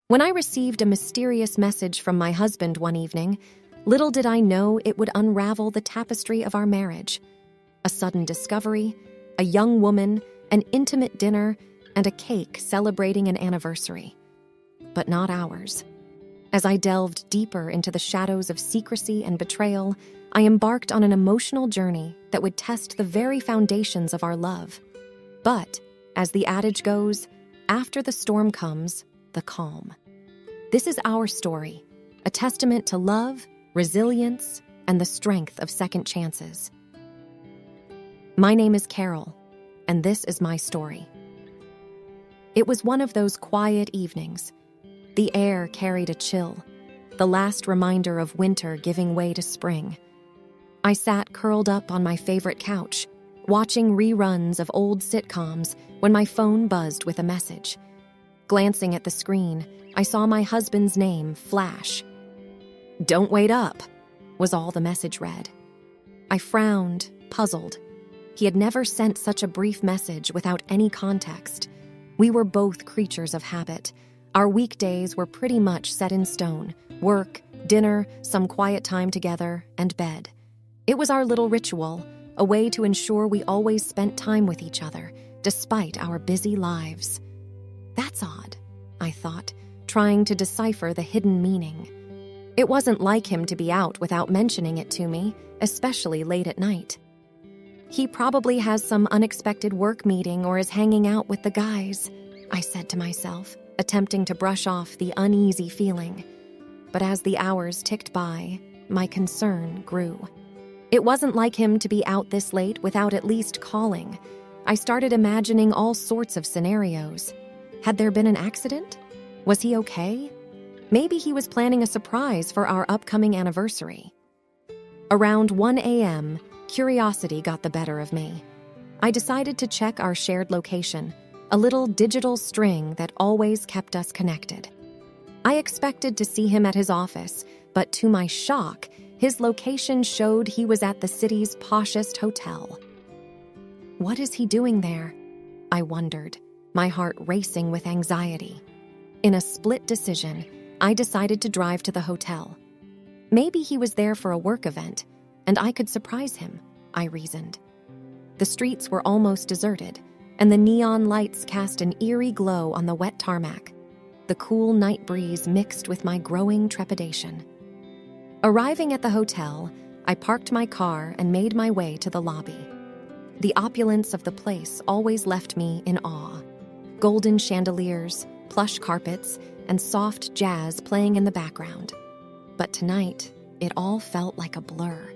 When I received a mysterious message from my husband one evening, little did I know it would unravel the tapestry of our marriage. A sudden discovery, a young woman, an intimate dinner, and a cake celebrating an anniversary. But not ours. As I delved deeper into the shadows of secrecy and betrayal, I embarked on an emotional journey that would test the very foundations of our love. But, as the adage goes, after the storm comes, the calm. This is our story, a testament to love, resilience, and the strength of second chances. My name is Carol, and this is my story. It was one of those quiet evenings. The air carried a chill, the last reminder of winter giving way to spring. I sat curled up on my favorite couch, watching reruns of old sitcoms when my phone buzzed with a message. Glancing at the screen, I saw my husband's name flash. "Don't wait up," was all the message read. I frowned, puzzled. He had never sent such a brief message without any context. We were both creatures of habit. Our weekdays were pretty much set in stone: work, dinner, some quiet time together, and bed. It was our little ritual, a way to ensure we always spent time with each other, despite our busy lives. That's odd, I thought, trying to decipher the hidden meaning. It wasn't like him to be out without mentioning it to me, especially late at night. He probably has some unexpected work meeting or is hanging out with the guys, I said to myself, attempting to brush off the uneasy feeling. But as the hours ticked by, my concern grew. It wasn't like him to be out this late without at least calling. I started imagining all sorts of scenarios. Had there been an accident? Was he okay? Maybe he was planning a surprise for our upcoming anniversary. Around 1 a.m., curiosity got the better of me. I decided to check our shared location, a little digital string that always kept us connected. I expected to see him at his office, but to my shock, his location showed he was at the city's poshest hotel. What is he doing there? I wondered, my heart racing with anxiety. In a split decision, I decided to drive to the hotel. Maybe he was there for a work event, and I could surprise him, I reasoned. The streets were almost deserted, and the neon lights cast an eerie glow on the wet tarmac. The cool night breeze mixed with my growing trepidation. Arriving at the hotel, I parked my car and made my way to the lobby. The opulence of the place always left me in awe. Golden chandeliers, plush carpets, and soft jazz playing in the background. But tonight, it all felt like a blur.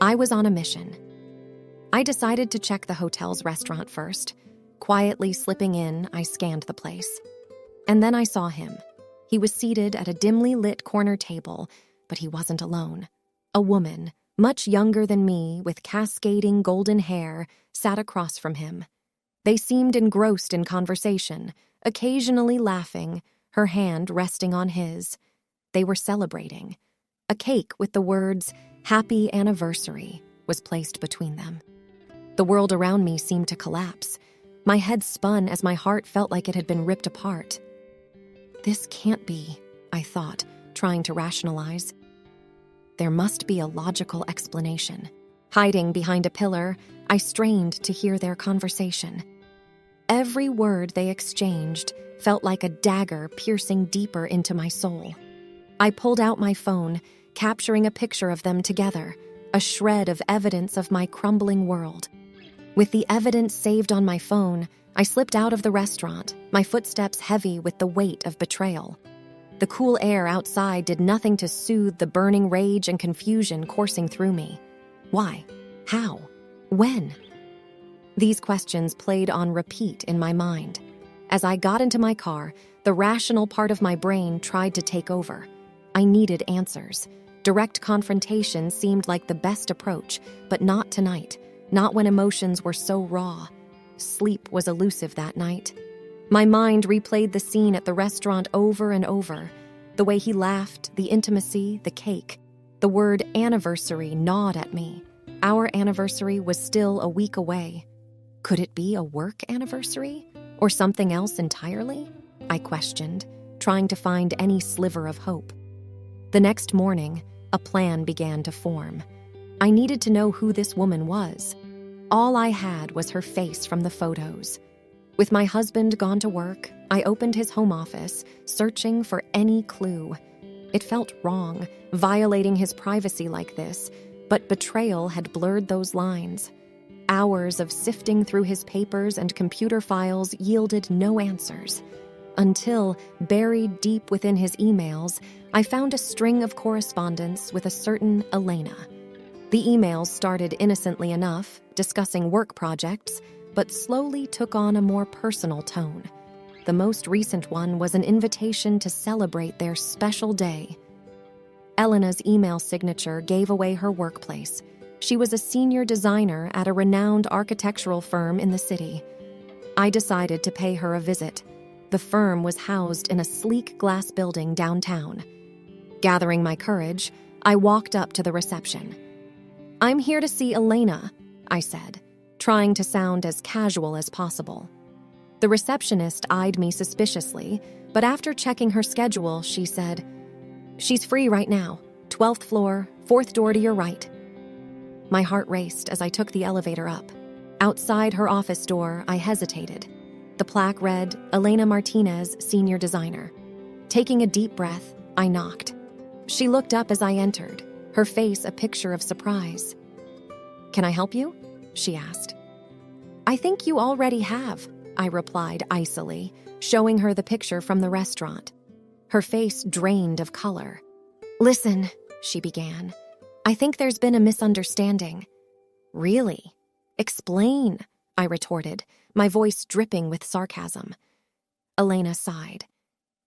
I was on a mission. I decided to check the hotel's restaurant first. Quietly slipping in, I scanned the place. And then I saw him. He was seated at a dimly lit corner table, but he wasn't alone. A woman, much younger than me, with cascading golden hair, sat across from him. They seemed engrossed in conversation, occasionally laughing, her hand resting on his. They were celebrating. A cake with the words, "Happy Anniversary," was placed between them. The world around me seemed to collapse. My head spun as my heart felt like it had been ripped apart. This can't be, I thought, trying to rationalize. There must be a logical explanation. Hiding behind a pillar, I strained to hear their conversation. Every word they exchanged felt like a dagger piercing deeper into my soul. I pulled out my phone, capturing a picture of them together, a shred of evidence of my crumbling world. With the evidence saved on my phone, I slipped out of the restaurant, my footsteps heavy with the weight of betrayal. The cool air outside did nothing to soothe the burning rage and confusion coursing through me. Why? How? When? These questions played on repeat in my mind. As I got into my car, the rational part of my brain tried to take over. I needed answers. Direct confrontation seemed like the best approach, but not tonight, not when emotions were so raw. Sleep was elusive that night. My mind replayed the scene at the restaurant over and over. The way he laughed, the intimacy, the cake. The word anniversary gnawed at me. Our anniversary was still a week away. Could it be a work anniversary? Or something else entirely? I questioned. trying to find any sliver of hope. The next morning, a plan began to form. I needed to know who this woman was. All I had was her face from the photos. With my husband gone to work, I opened his home office, searching for any clue. It felt wrong, violating his privacy like this, but betrayal had blurred those lines. Hours of sifting through his papers and computer files yielded no answers. Until, buried deep within his emails, I found a string of correspondence with a certain Elena. The emails started innocently enough, discussing work projects, but slowly took on a more personal tone. The most recent one was an invitation to celebrate their special day. Elena's email signature gave away her workplace. She was a senior designer at a renowned architectural firm in the city. I decided to pay her a visit. The firm was housed in a sleek glass building downtown. Gathering my courage, I walked up to the reception. "I'm here to see Elena," I said, trying to sound as casual as possible. The receptionist eyed me suspiciously, but after checking her schedule, she said, "She's free right now. 12th floor, 4th door to your right." My heart raced as I took the elevator up. Outside her office door, I hesitated. The plaque read, "Elena Martinez, Senior Designer." Taking a deep breath, I knocked. She looked up as I entered, her face a picture of surprise. "Can I help you?" she asked. "I think you already have," I replied icily, showing her the picture from the restaurant. Her face drained of color. "Listen," she began. "I think there's been a misunderstanding." "Really? Explain," I retorted, my voice dripping with sarcasm. Elena sighed.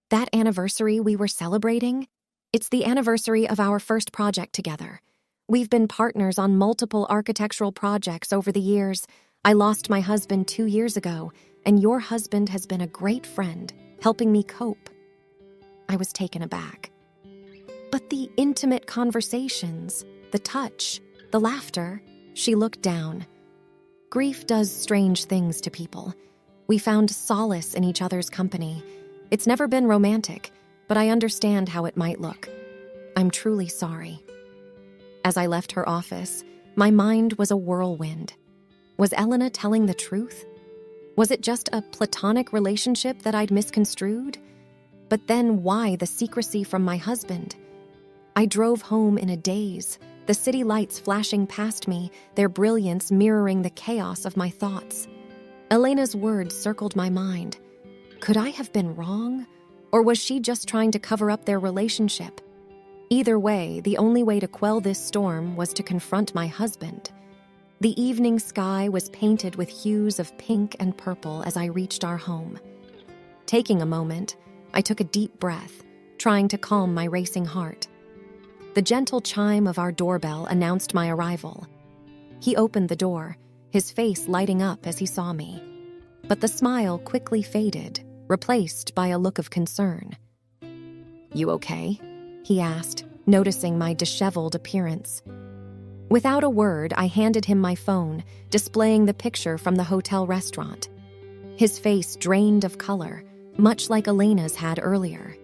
"That anniversary we were celebrating? It's the anniversary of our first project together. We've been partners on multiple architectural projects over the years. I lost my husband 2 years ago, and your husband has been a great friend, helping me cope." I was taken aback. "But the intimate conversations, the touch, the laughter," she looked down. "Grief does strange things to people. We found solace in each other's company. It's never been romantic, but I understand how it might look. I'm truly sorry." As I left her office, my mind was a whirlwind. Was Elena telling the truth? Was it just a platonic relationship that I'd misconstrued? But then why the secrecy from my husband? I drove home in a daze, the city lights flashing past me, their brilliance mirroring the chaos of my thoughts. Elena's words circled my mind. Could I have been wrong? Or was she just trying to cover up their relationship? Either way, the only way to quell this storm was to confront my husband. The evening sky was painted with hues of pink and purple as I reached our home. Taking a moment, I took a deep breath, trying to calm my racing heart. The gentle chime of our doorbell announced my arrival. He opened the door, his face lighting up as he saw me. But the smile quickly faded, replaced by a look of concern. "You okay?" he asked, noticing my disheveled appearance. Without a word, I handed him my phone, displaying the picture from the hotel restaurant. His face drained of color, much like Elena's had earlier.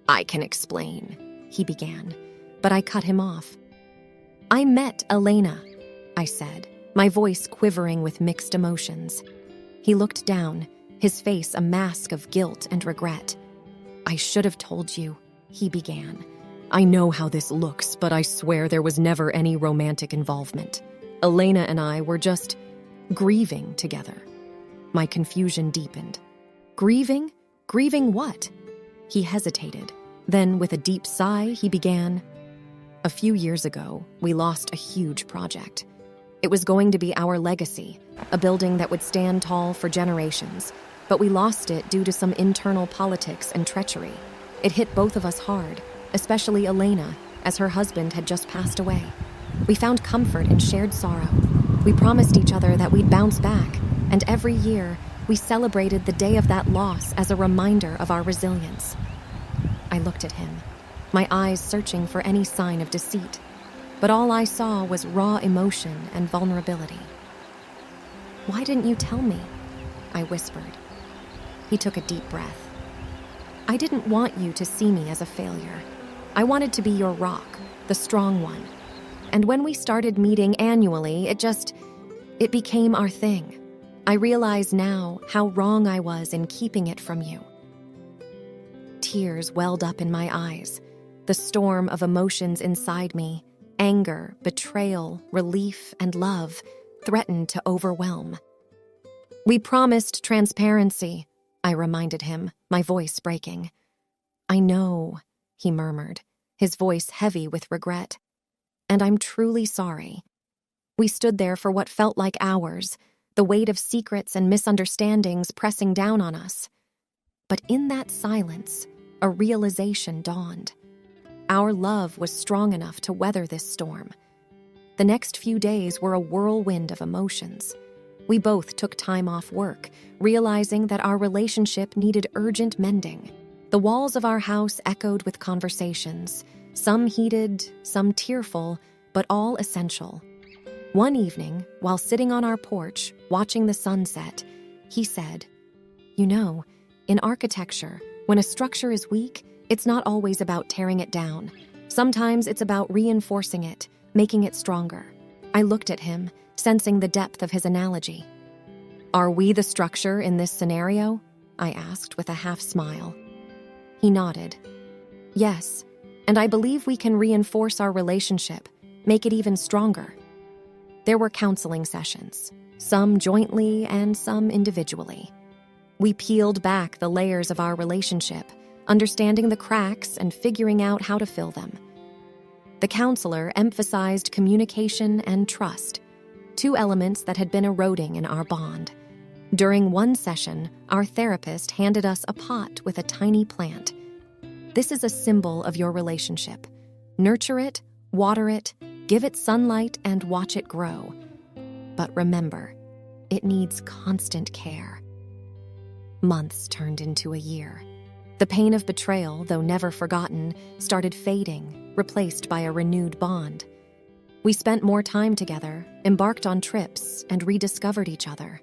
"I can explain," he began, but I cut him off. "I met Elena," I said, my voice quivering with mixed emotions. He looked down, his face a mask of guilt and regret. "I should have told you," he began. "I know how this looks, but I swear there was never any romantic involvement. Elena and I were just grieving together." My confusion deepened. "Grieving? Grieving what?" He hesitated. Then, with a deep sigh, he began, "A few years ago, we lost a huge project. It was going to be our legacy, a building that would stand tall for generations, but we lost it due to some internal politics and treachery. It hit both of us hard, especially Elena, as her husband had just passed away. We found comfort in shared sorrow. We promised each other that we'd bounce back, and every year, we celebrated the day of that loss as a reminder of our resilience." I looked at him, my eyes searching for any sign of deceit, but all I saw was raw emotion and vulnerability. "Why didn't you tell me?" I whispered. He took a deep breath. I didn't want you to see me as a failure. I wanted to be your rock, the strong one. And when we started meeting annually, it became our thing. I realize now how wrong I was in keeping it from you. Tears welled up in my eyes. The storm of emotions inside me, anger, betrayal, relief, and love, threatened to overwhelm. We promised transparency, I reminded him, my voice breaking. I know, he murmured, his voice heavy with regret. And I'm truly sorry. We stood there for what felt like hours, the weight of secrets and misunderstandings pressing down on us. But in that silence, a realization dawned. Our love was strong enough to weather this storm. The next few days were a whirlwind of emotions. We both took time off work, realizing that our relationship needed urgent mending. The walls of our house echoed with conversations, some heated, some tearful, but all essential. One evening, while sitting on our porch, watching the sunset, he said, "You know, in architecture, when a structure is weak, it's not always about tearing it down. Sometimes it's about reinforcing it, making it stronger." I looked at him, sensing the depth of his analogy. "Are we the structure in this scenario?" I asked with a half smile. He nodded. "Yes, and I believe we can reinforce our relationship, make it even stronger." There were counseling sessions, some jointly and some individually. We peeled back the layers of our relationship, understanding the cracks and figuring out how to fill them. The counselor emphasized communication and trust, two elements that had been eroding in our bond. During one session, our therapist handed us a pot with a tiny plant. "This is a symbol of your relationship. Nurture it, water it, give it sunlight, and watch it grow. But remember, it needs constant care." Months turned into a year. The pain of betrayal, though never forgotten, started fading, replaced by a renewed bond. We spent more time together, embarked on trips, and rediscovered each other.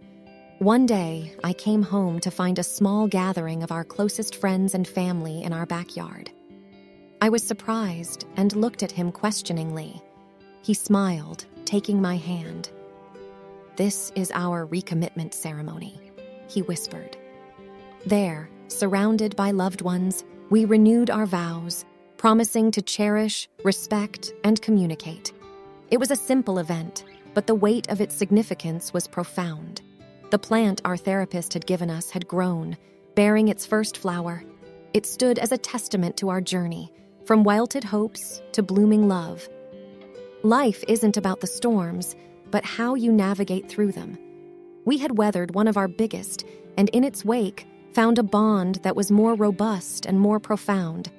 One day, I came home to find a small gathering of our closest friends and family in our backyard. I was surprised and looked at him questioningly. He smiled, taking my hand. "This is our recommitment ceremony," he whispered. There, surrounded by loved ones, we renewed our vows, promising to cherish, respect, and communicate. It was a simple event, but the weight of its significance was profound. The plant our therapist had given us had grown, bearing its first flower. It stood as a testament to our journey, from wilted hopes to blooming love. Life isn't about the storms, but how you navigate through them. We had weathered one of our biggest, and in its wake, found a bond that was more robust and more profound.